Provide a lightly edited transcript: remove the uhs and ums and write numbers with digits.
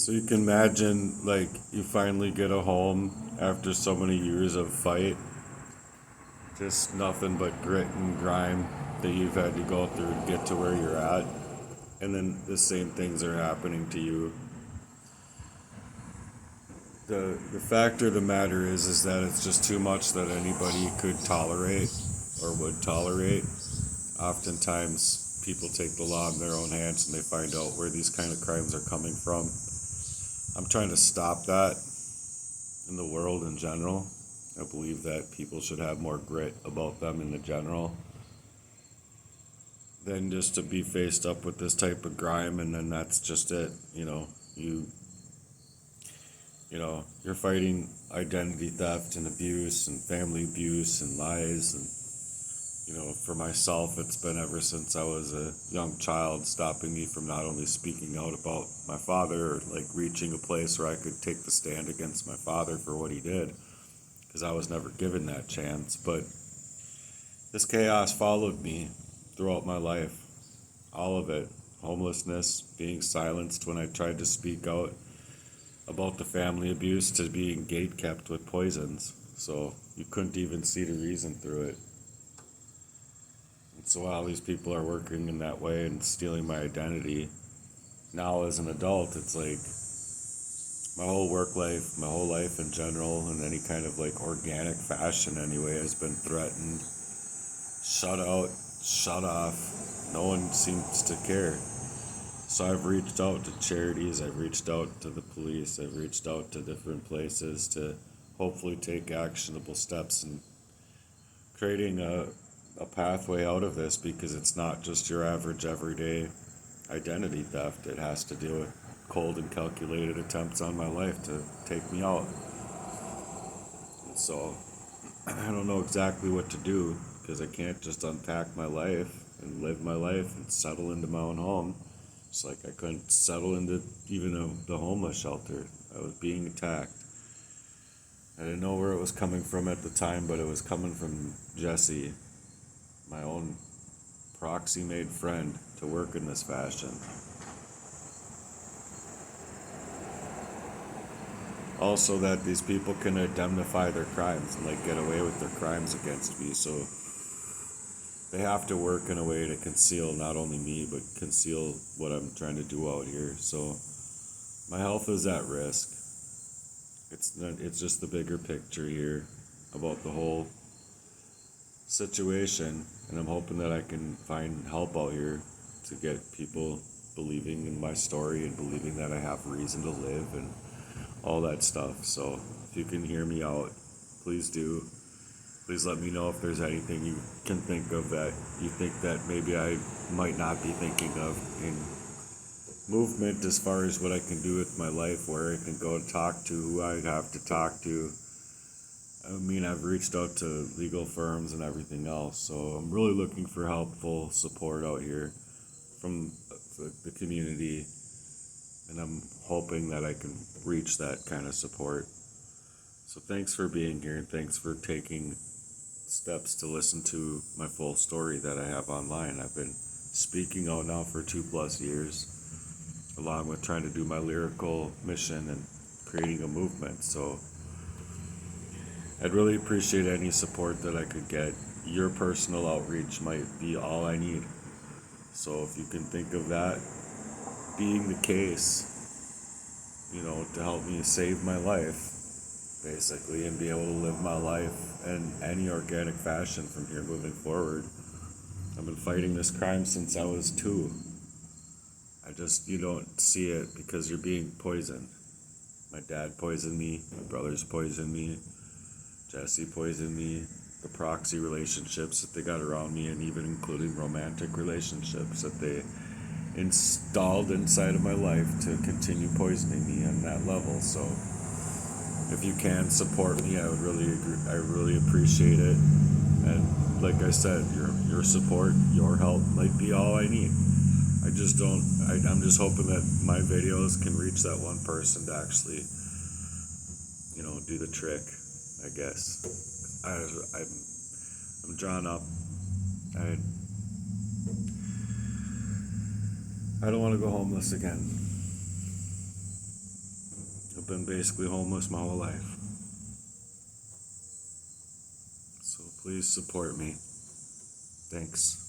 So you can imagine, like, you finally get a home after so many years of fight, just nothing but grit and grime that you've had to go through to get to where you're at, and then the same things are happening to you. The fact of the matter is that it's just too much that anybody could tolerate or would tolerate. Oftentimes, people take the law in their own hands and they find out where these kind of crimes are coming from. I'm trying to stop that in the world in general. I believe that people should have more grit about them in the general than just to be faced up with this type of grime and then that's just it. You're fighting identity theft and abuse and family abuse and lies. And for myself, it's been ever since I was a young child, stopping me from not only speaking out about my father or like reaching a place where I could take the stand against my father for what he did, because I was never given that chance. But this chaos followed me throughout my life, all of it. Homelessness, being silenced when I tried to speak out about the family abuse, to being gate kept with poisons, so you couldn't even see the reason through it. And so while these people are working in that way and stealing my identity, now as an adult, it's like my whole work life, my whole life in general, in any kind of like organic fashion anyway, has been threatened, shut out, shut off. No one seems to care. So I've reached out to charities, I've reached out to the police, I've reached out to different places to hopefully take actionable steps in creating a pathway out of this, because it's not just your average everyday identity theft. It has to do with cold and calculated attempts on my life to take me out. And so I don't know exactly what to do, because I can't just unpack my life and live my life and settle into my own home. It's like I couldn't settle into even the homeless shelter. I was being attacked. I didn't know where it was coming from at the time, but it was coming from Jesse, my own proxy made friend, to work in this fashion. Also, that these people can indemnify their crimes and like get away with their crimes against me, so they have to work in a way to conceal not only me, but conceal what I'm trying to do out here. So my health is at risk. It's just the bigger picture here about the whole situation, and I'm hoping that I can find help out here to get people believing in my story and believing that I have reason to live and all that stuff. So if you can hear me out, please do. Please let me know if there's anything you can think of that you think that maybe I might not be thinking of in movement, as far as what I can do with my life, where I can go to talk to who I have to talk to. I mean, I've reached out to legal firms and everything else, so I'm really looking for helpful support out here from the community, and I'm hoping that I can reach that kind of support. So thanks for being here, and thanks for taking steps to listen to my full story that I have online. I've been speaking out now for 2+ years, along with trying to do my lyrical mission and creating a movement. So I'd really appreciate any support that I could get. Your personal outreach might be all I need. So if you can think of that being the case, to help me save my life, basically, and be able to live my life in any organic fashion from here moving forward. I've been fighting this crime since I was 2. You don't see it because you're being poisoned. My dad poisoned me, my brothers poisoned me, Jesse poisoned me, the proxy relationships that they got around me, and even including romantic relationships that they installed inside of my life to continue poisoning me on that level. So if you can support me, I really appreciate it. And like I said, your support, your help might be all I need. I'm just hoping that my videos can reach that one person to actually, do the trick, I guess. I'm drawn up. I don't want to go homeless again. I've been basically homeless my whole life. So please support me. Thanks.